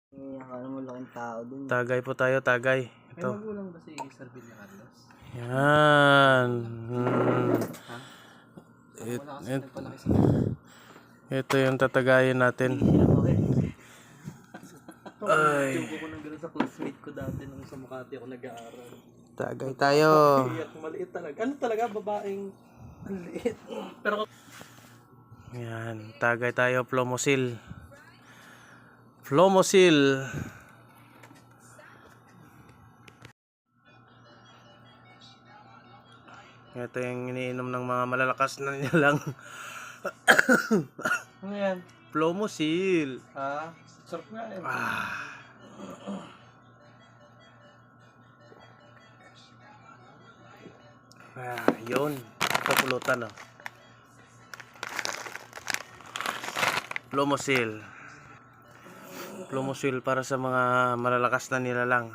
Akala mo laking tao dun. Tagay po tayo, tagay. May Ito. magulang ba si Sir Billy Carlos? Yan. Ha? It, Wala kasi it, nagpalaki sa kanya. ito yung tatagayin natin. Ay. Yung ko nang gano'n sa classmate ko dati nung sa Makati ako nag-aaral. Tagay tayo. Iyak, maliit talaga. Ano talaga, babaeng ang liit. Pero Yan. Tagay tayo, Plomosil. Plomosil. Ito yung iniinom ng mga malalakas na nilalang. ano yan? Plomosil. Ha? Sarap nga eh. Yun. Ito pulutan, oh. Plomosil. Plomosil para sa mga malalakas na nilalang.